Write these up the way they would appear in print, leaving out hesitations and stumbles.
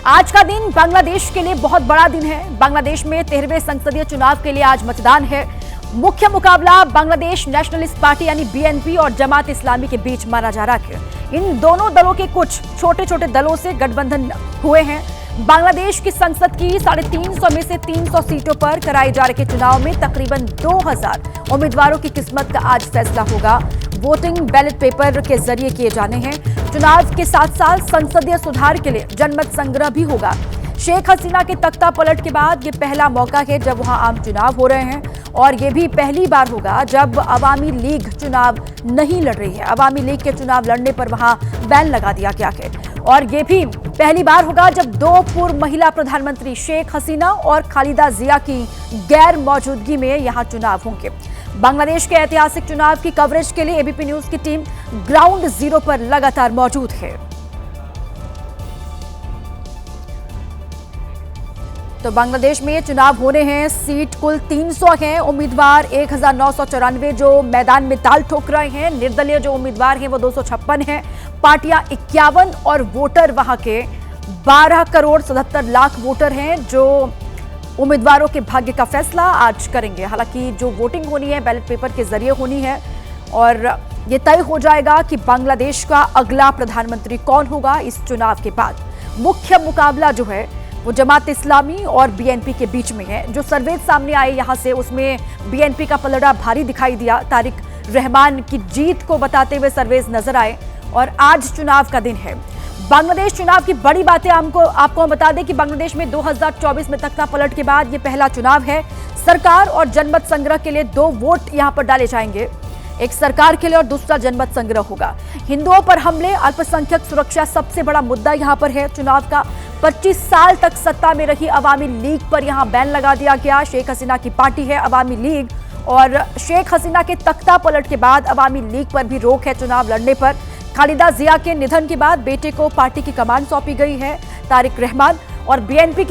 आज का दिन बांग्लादेश के लिए बहुत बड़ा दिन है। बांग्लादेश में 13वें संसदीय चुनाव के लिए आज मतदान है। मुख्य मुकाबला बांग्लादेश नेशनलिस्ट पार्टी यानी बीएनपी और जमात इस्लामी के बीच माना जा रहा है। इन दोनों दलों के कुछ छोटे छोटे दलों से गठबंधन हुए हैं। बांग्लादेश की संसद की 350 में से 300 सीटों पर कराए जा रहे चुनाव में तकरीबन 2000 उम्मीदवारों की किस्मत का आज फैसला होगा। वोटिंग बैलेट पेपर के जरिए किए जाने हैं। चुनाव के साथ साथ संसदीय सुधार के लिए जनमत संग्रह भी होगा। शेख हसीना के तख्ता पलट के बाद ये पहला मौका है जब वहां आम चुनाव हो रहे हैं और ये भी पहली बार होगा जब अवामी लीग चुनाव नहीं लड़ रही है। अवामी लीग के चुनाव लड़ने पर वहां बैन लगा दिया गया है और ये भी पहली बार होगा जब दो पूर्व महिला प्रधानमंत्री शेख हसीना और खालिदा जिया की गैर मौजूदगी में यहां चुनाव होंगे। बांग्लादेश के ऐतिहासिक चुनाव की कवरेज के लिए एबीपी न्यूज की टीम ग्राउंड जीरो पर लगातार मौजूद है। तो बांग्लादेश में चुनाव होने हैं। सीट कुल 300 हैं। उम्मीदवार 1994 जो मैदान में ताल ठोक रहे हैं। निर्दलीय जो उम्मीदवार हैं वो 256 हैं। पार्टियां 51 और वोटर वहां के 12 करोड़ 77 लाख वोटर हैं जो उम्मीदवारों के भाग्य का फैसला आज करेंगे। हालांकि जो वोटिंग होनी है बैलेट पेपर के जरिए होनी है और ये तय हो जाएगा कि बांग्लादेश का अगला प्रधानमंत्री कौन होगा। इस चुनाव के बाद मुख्य मुकाबला जो है वो जमात इस्लामी और बीएनपी के बीच में है। जो सर्वे सामने आए यहां से उसमें बीएनपी का पलड़ा भारी दिखाई दिया। तारिक रहमान की जीत को बताते हुए सर्वे नजर आए और आज चुनाव का दिन है। बांग्लादेश चुनाव की बड़ी बातें आपको हम बता दें कि बांग्लादेश में 2024 में तख्ता पलट के बाद ये पहला चुनाव है। सरकार और जनमत संग्रह के लिए 2 वोट यहां पर डाले जाएंगे। एक सरकार के लिए और दूसरा जनमत संग्रह होगा। हिंदुओं पर हमले, अल्पसंख्यक सुरक्षा सबसे बड़ा मुद्दा यहां पर है चुनाव का। 25 साल तक सत्ता में रही अवामी लीग पर यहां बैन लगा दिया गया। शेख हसीना की पार्टी है अवामी लीग और शेख हसीना के तख्ता पलट के बाद अवामी लीग पर भी रोक है चुनाव लड़ने पर। खालिदा जिया के निधन के बाद बेटे को पार्टी की कमान सौंपी गई है। तारिक रहमान और बीएनपी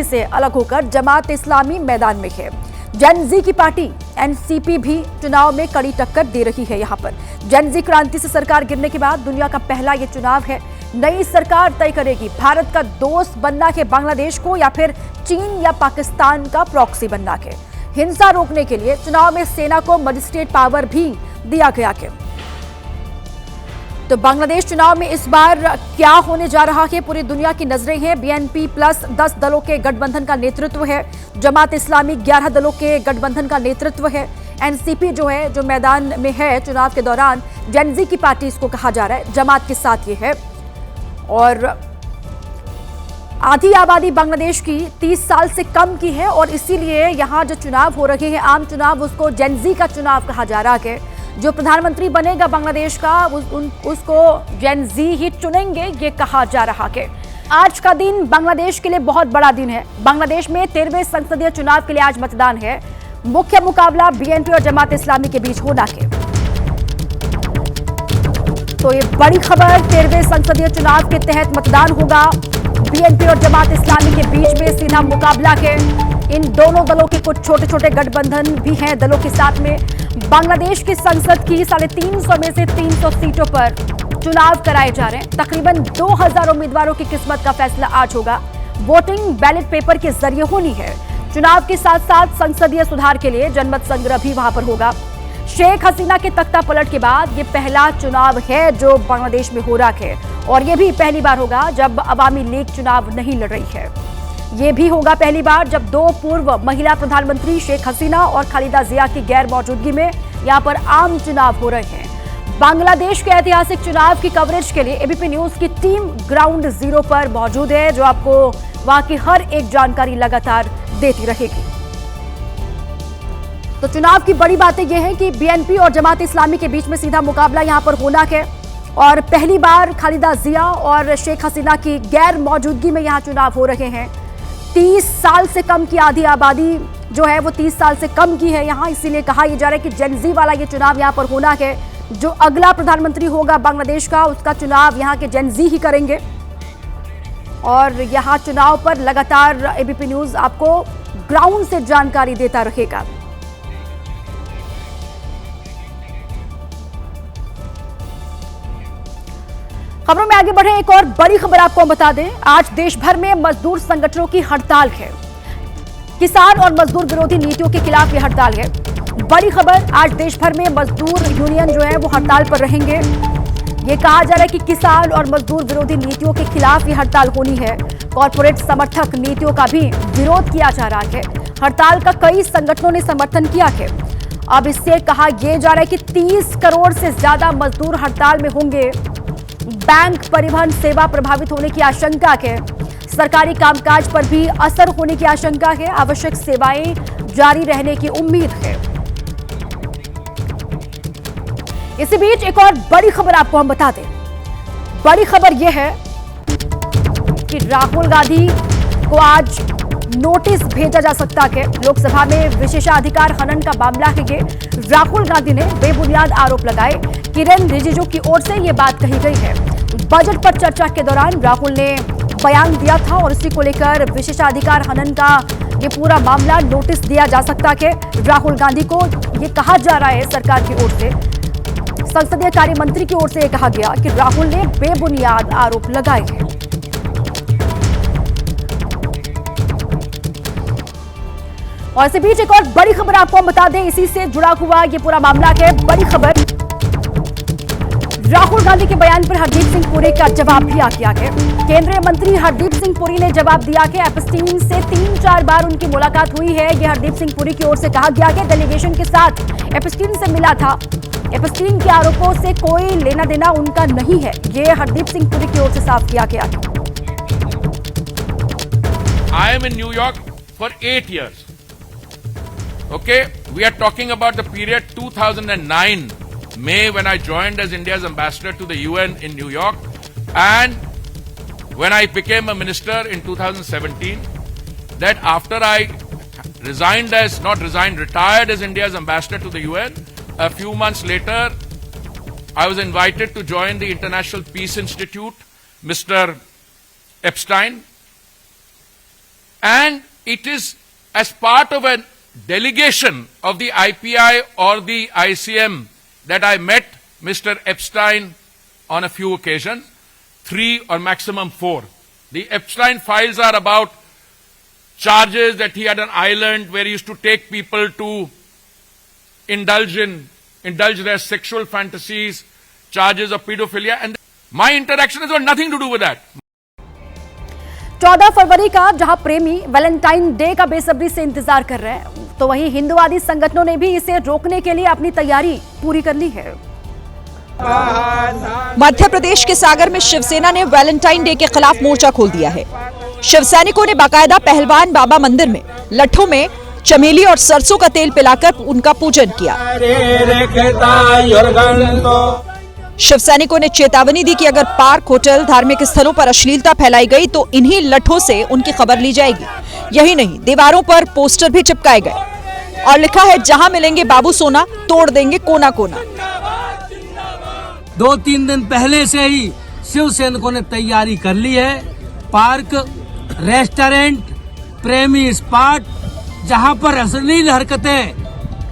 से अलग होकर जमात इस्लामी मैदान में है। जेनजी की पार्टी एनसीपी भी चुनाव में कड़ी टक्कर दे रही है। यहाँ पर जेनजी क्रांति से सरकार गिरने के बाद दुनिया का पहला ये चुनाव है। नई सरकार तय करेगी भारत का दोस्त बनना है बांग्लादेश को या फिर चीन या पाकिस्तान का प्रॉक्सी बनना है। हिंसा रोकने के लिए चुनाव में सेना को मजिस्ट्रेट पावर भी दिया गया है। तो बांग्लादेश चुनाव में इस बार क्या होने जा रहा है, पूरी दुनिया की नजरें हैं। बीएनपी प्लस 10 दलों के गठबंधन का नेतृत्व है। जमात इस्लामी 11 दलों के गठबंधन का नेतृत्व है। एनसीपी जो है जो मैदान में है चुनाव के दौरान, जेनजी की पार्टी इसको कहा जा रहा है, जमात के साथ ये है। और आधी आबादी बांग्लादेश की 30 साल से कम की है और इसीलिए यहाँ जो चुनाव हो रहे हैं आम चुनाव उसको जेनजी का चुनाव कहा जा रहा है। जो प्रधानमंत्री बनेगा बांग्लादेश का उसको जेनजी ही चुनेंगे ये कहा जा रहा है। आज का दिन बांग्लादेश के लिए बहुत बड़ा दिन है। बांग्लादेश में 13वें संसदीय चुनाव के लिए आज मतदान है। मुख्य मुकाबला बीएनपी और जमात इस्लामी के बीच होना है। तो ये बड़ी खबर, 13वें संसदीय चुनाव के तहत मतदान होगा। बीएनपी और जमात इस्लामी के बीच में सीधा मुकाबला है। इन दोनों दलों के कुछ छोटे छोटे गठबंधन भी हैं दलों के साथ में। बांग्लादेश की संसद की 350 में से 300 सीटों पर चुनाव कराए जा रहे हैं। तकरीबन 2000 उम्मीदवारों की किस्मत का फैसला आज होगा। वोटिंग बैलेट पेपर के जरिए होनी है। चुनाव के साथ साथ संसदीय सुधार के लिए जनमत संग्रह भी वहां पर होगा। शेख हसीना के तख्ता पलट के बाद ये पहला चुनाव है जो बांग्लादेश में हो रहा है और ये भी पहली बार होगा जब अवामी लीग चुनाव नहीं लड़ रही है। ये भी होगा पहली बार जब 2 पूर्व महिला प्रधानमंत्री शेख हसीना और खालिदा जिया की गैर मौजूदगी में यहां पर आम चुनाव हो रहे हैं। बांग्लादेश के ऐतिहासिक चुनाव की कवरेज के लिए एबीपी न्यूज की टीम ग्राउंड जीरो पर मौजूद है जो आपको वहां की हर एक जानकारी लगातार देती रहेगी। तो चुनाव की बड़ी बातें यह है कि बीएनपी और जमात इस्लामी के बीच में सीधा मुकाबला यहां पर होना है और पहली बार खालिदा जिया और शेख हसीना की गैर मौजूदगी में यहां चुनाव हो रहे हैं। 30 साल से कम की आधी आबादी जो है वो 30 साल से कम की है यहाँ, इसीलिए कहा यह जा रहा है कि जेनजी वाला ये चुनाव यहाँ पर होना है। जो अगला प्रधानमंत्री होगा बांग्लादेश का उसका चुनाव यहाँ के जेनजी ही करेंगे और यहाँ चुनाव पर लगातार एबीपी न्यूज आपको ग्राउंड से जानकारी देता रहेगा। खबरों में आगे बढ़े, एक और बड़ी खबर आपको हम बता दें। आज देश भर में मजदूर संगठनों की हड़ताल है। किसान और मजदूर विरोधी नीतियों के खिलाफ यह हड़ताल है। बड़ी खबर, आज देश भर में मजदूर यूनियन जो है वो हड़ताल पर रहेंगे। ये कहा जा रहा है कि किसान और मजदूर विरोधी नीतियों के खिलाफ ये हड़ताल होनी है। कॉर्पोरेट समर्थक नीतियों का भी विरोध किया जा रहा है। हड़ताल का कई संगठनों ने समर्थन किया है। अब इससे कहा यह जा रहा है कि 30 करोड़ से ज्यादा मजदूर हड़ताल में होंगे। बैंक परिवहन सेवा प्रभावित होने की आशंका है। सरकारी कामकाज पर भी असर होने की आशंका है। आवश्यक सेवाएं जारी रहने की उम्मीद है। इसी बीच एक और बड़ी खबर आपको हम बता दें। बड़ी खबर यह है कि राहुल गांधी को आज नोटिस भेजा जा सकता है। लोकसभा में विशेषाधिकार हनन का मामला है ये। राहुल गांधी ने बेबुनियाद आरोप लगाए। किरेन रिजिजू की ओर से यह बात कही गई है। बजट पर चर्चा के दौरान राहुल ने बयान दिया था और इसी को लेकर विशेषाधिकार हनन का ये पूरा मामला नोटिस दिया जा सकता है। राहुल गांधी को ये कहा जा रहा है, सरकार की ओर से, संसदीय कार्य मंत्री की ओर से कहा गया कि राहुल ने बेबुनियाद आरोप लगाए हैं। और इसी बीच एक और बड़ी खबर आपको हम बता दें, इसी से जुड़ा हुआ ये पूरा मामला है। बड़ी खबर, राहुल गांधी के बयान पर हरदीप सिंह पुरी का जवाब भी आ गया है। केंद्रीय मंत्री हरदीप सिंह पुरी ने जवाब दिया कि एपस्टीन से 3-4 बार उनकी मुलाकात हुई है। यह हरदीप सिंह पुरी की ओर से कहा गया कि डेलीगेशन के साथ एपस्टीन से मिला था। एपस्टीन के आरोपों से कोई लेना देना उनका नहीं है। यह हरदीप सिंह पुरी की ओर से साफ किया गया है। I am in New York for 8 years. Okay, we are talking about the period 2009 May, when I joined as India's ambassador to the UN in New York, and when I became a minister in 2017. That after I retired as India's ambassador to the UN, a few months later, I was invited to join the International Peace Institute, Mr. Epstein, and it is as part of a delegation of the IPI or the ICM that I met Mr. Epstein on a few occasions, 3 or maximum 4. The Epstein files are about charges that he had an island where he used to take people to indulge their sexual fantasies, charges of pedophilia, and my interaction has got nothing to do with that. 14 फरवरी का जहां प्रेमी Valentine day का बेसब्री से इंतजार कर रहे हैं, तो वहीं हिंदुवादी संगठनों ने भी इसे रोकने के लिए अपनी तैयारी पूरी कर ली है। मध्य प्रदेश के सागर में शिवसेना ने वैलेंटाइन डे के खिलाफ मोर्चा खोल दिया है। शिव सैनिकों ने बाकायदा पहलवान बाबा मंदिर में लट्ठों में चमेली और सरसों का तेल पिलाकर उनका पूजन किया। शिव सैनिकों ने चेतावनी दी कि अगर पार्क, होटल, धार्मिक स्थलों पर अश्लीलता फैलाई गई तो इन्हीं लट्ठों से उनकी खबर ली जाएगी। यही नहीं, दीवारों पर पोस्टर भी चिपकाए गए और लिखा है, जहां मिलेंगे बाबू सोना, तोड़ देंगे कोना कोना। 2-3 दिन पहले से ही शिव सैनिकों ने तैयारी कर ली है। पार्क, रेस्टोरेंट, प्रेमी स्पॉट, जहां पर अश्लील हरकतें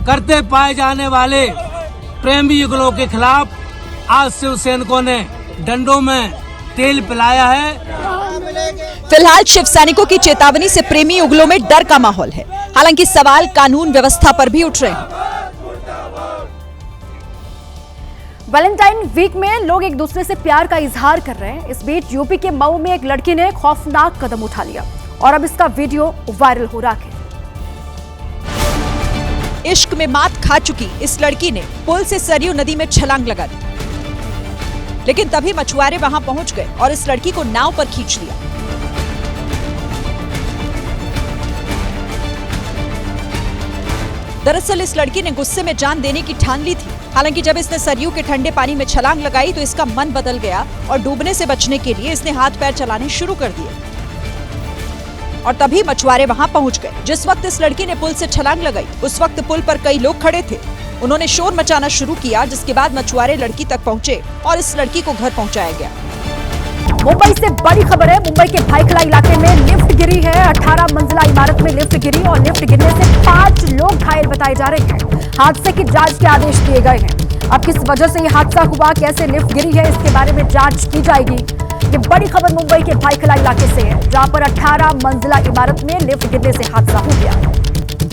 करते पाए जाने वाले प्रेमी युगलों के खिलाफ आज शिव सैनिकों ने डंडों में तेल पिलाया है। फिलहाल शिव सैनिकों की चेतावनी से प्रेमी युगलों में डर का माहौल है। हालांकि सवाल कानून व्यवस्था पर भी उठ रहे हैं। वैलेंटाइन वीक में लोग एक दूसरे से प्यार का इजहार कर रहे हैं। इस बीच यूपी के मऊ में एक लड़की ने खौफनाक कदम उठा लिया और अब इसका वीडियो वायरल हो रहा है। इश्क में मात खा चुकी इस लड़की ने पुल से सरयू नदी में छलांग लगा दी, लेकिन तभी मछुआरे वहां पहुंच गए और इस लड़की को नाव पर खींच लिया। दरअसल इस लड़की ने गुस्से में जान देने की ठान ली थी। हालांकि जब इसने सरयू के ठंडे पानी में छलांग लगाई तो इसका मन बदल गया और डूबने से बचने के लिए इसने हाथ पैर चलाने शुरू कर दिए और तभी मछुआरे वहां पहुंच गए। जिस वक्त इस लड़की ने पुल से छलांग लगाई उस वक्त पुल पर कई लोग खड़े थे। उन्होंने शोर मचाना शुरू किया, जिसके बाद मछुआरे लड़की तक पहुंचे और इस लड़की को घर पहुंचाया गया। मुंबई से बड़ी खबर है। मुंबई के भाईखला इलाके में लिफ्ट गिरी है। 18 मंजिला इमारत में लिफ्ट गिरी और लिफ्ट गिरने से 5 लोग घायल बताए जा रहे हैं। हादसे की जांच के आदेश दिए गए हैं। अब किस वजह से ये हादसा हुआ, कैसे लिफ्ट गिरी है, इसके बारे में जांच की जाएगी। ये बड़ी खबर मुंबई के भाईखला इलाके से है, जहां पर 18 मंजिला इमारत में लिफ्ट गिरने से हादसा हो गया।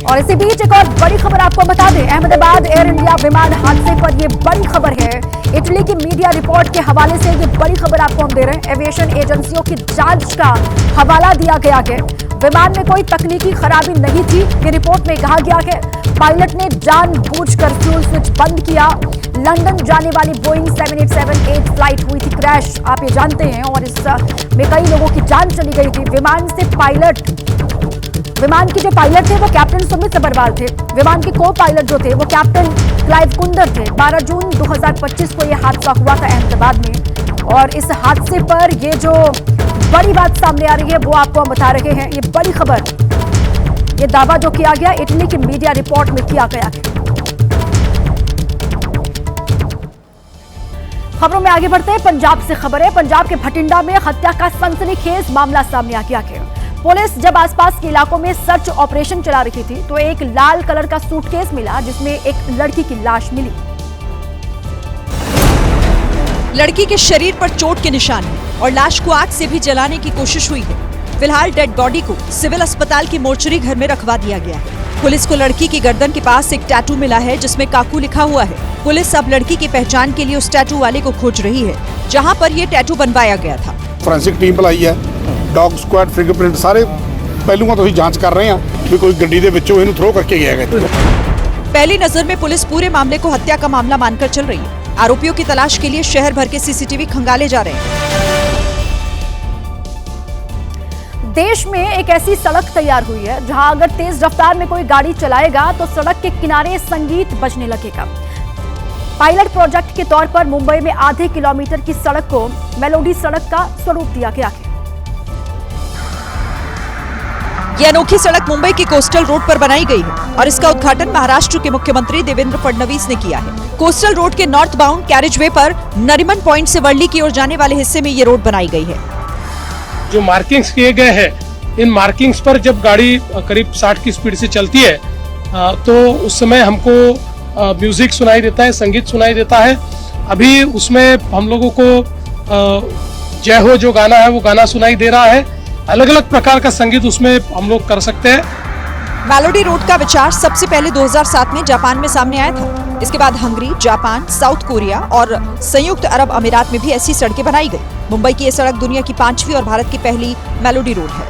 और इसी बीच एक और बड़ी खबर आपको बता दें, अहमदाबाद एयर इंडिया विमान हादसे पर यह बड़ी खबर है। इटली की मीडिया रिपोर्ट के हवाले से ये बड़ी खबर आपको हम दे रहे हैं। एविएशन एजेंसियों की जांच का हवाला दिया गया है। विमान में कोई तकनीकी खराबी नहीं थी, ये रिपोर्ट में कहा गया है। पायलट ने जानबूझकर फ्यूल स्विच बंद किया। लंदन जाने वाली बोइंग 787-8 फ्लाइट हुई थी क्रैश, आप ये जानते हैं, और इसमें कई लोगों की जान चली गई थी। विमान के जो पायलट थे वो कैप्टन सुमित सबरवाल थे। विमान के को पायलट जो थे वो कैप्टन क्लाइव कुंदर थे। 12 जून 2025 को यह हादसा हुआ था अहमदाबाद में। और इस हादसे पर ये जो बड़ी बात सामने आ रही है वो आपको हम बता रहे हैं। ये बड़ी खबर, ये दावा जो किया गया इटली की मीडिया रिपोर्ट में किया गया है। खबरों में आगे बढ़ते हैं, पंजाब से खबर है। पंजाब के भटिंडा में हत्या का सनसनीखेज मामला सामने आ गया है। पुलिस जब आसपास के इलाकों में सर्च ऑपरेशन चला रही थी तो एक लाल कलर का सूटकेस मिला, जिसमें एक लड़की की लाश मिली। लड़की के शरीर पर चोट के निशान हैं और लाश को आग से भी जलाने की कोशिश हुई है। फिलहाल डेड बॉडी को सिविल अस्पताल की मोर्चरी घर में रखवा दिया गया है। पुलिस को लड़की की गर्दन के पास एक टैटू मिला है, जिसमें काकू लिखा हुआ है। पुलिस अब लड़की की पहचान के लिए उस टैटू वाले को खोज रही है, जहां पर ये टैटू बनवाया गया था। ਫੋਰੈਂਸਿਕ ਟੀਮ ਬੁਲਾਈ ਹੈ, ਡੌਗ ਸਕੁਐਡ, ਫਿੰਗਰਪ੍ਰਿੰਟ ਸਾਰੇ ਪਹਿਲੂਆਂ ਤੋਂ ਅਸੀਂ ਜਾਂਚ ਕਰ ਰਹੇ ਹਾਂ ਵੀ ਕੋਈ ਗੱਡੀ ਦੇ ਵਿੱਚੋਂ ਇਹਨੂੰ ਥਰੋ ਕਰਕੇ ਗਿਆ ਹੈ। पहली नजर में पुलिस पूरे मामले को हत्या का मामला मानकर चल रही है। आरोपियों की तलाश के लिए शहर भर के सीसीटीवी खंगाले जा रहे हैं। देश में एक ऐसी सड़क तैयार हुई है जहां अगर तेज रफ्तार में कोई गाड़ी चलाएगा तो सड़क के किनारे संगीत बजने लगेगा। पायलट प्रोजेक्ट के तौर पर मुंबई में आधे किलोमीटर की सड़क को मेलोडी सड़क का स्वरूप दिया गया है। यह अनोखी सड़क मुंबई की कोस्टल रोड पर बनाई गई है और इसका उद्घाटन महाराष्ट्र के मुख्यमंत्री देवेंद्र फडणवीस ने किया है। कोस्टल रोड के नॉर्थ बाउंड कैरेजवे पर नरीमन पॉइंट से वर्ली की ओर जाने वाले हिस्से में ये रोड बनाई गई है। जो मार्किंग्स किए गए हैं, इन मार्किंग्स पर जब गाड़ी करीब 60 की स्पीड से चलती है तो उस समय हमको म्यूजिक सुनाई देता है, संगीत सुनाई देता है। अभी उसमें हम लोगों को जय हो जो गाना है वो गाना सुनाई दे रहा है। अलग अलग प्रकार का संगीत उसमें हम लोग कर सकते हैं। मेलोडी रोड का विचार सबसे पहले 2007 में जापान में सामने आया था। इसके बाद हंगरी, जापान, साउथ कोरिया और संयुक्त अरब अमीरात में भी ऐसी सड़कें बनाई गई। मुंबई की यह सड़क दुनिया की 5वीं और भारत की पहली मेलोडी रोड है।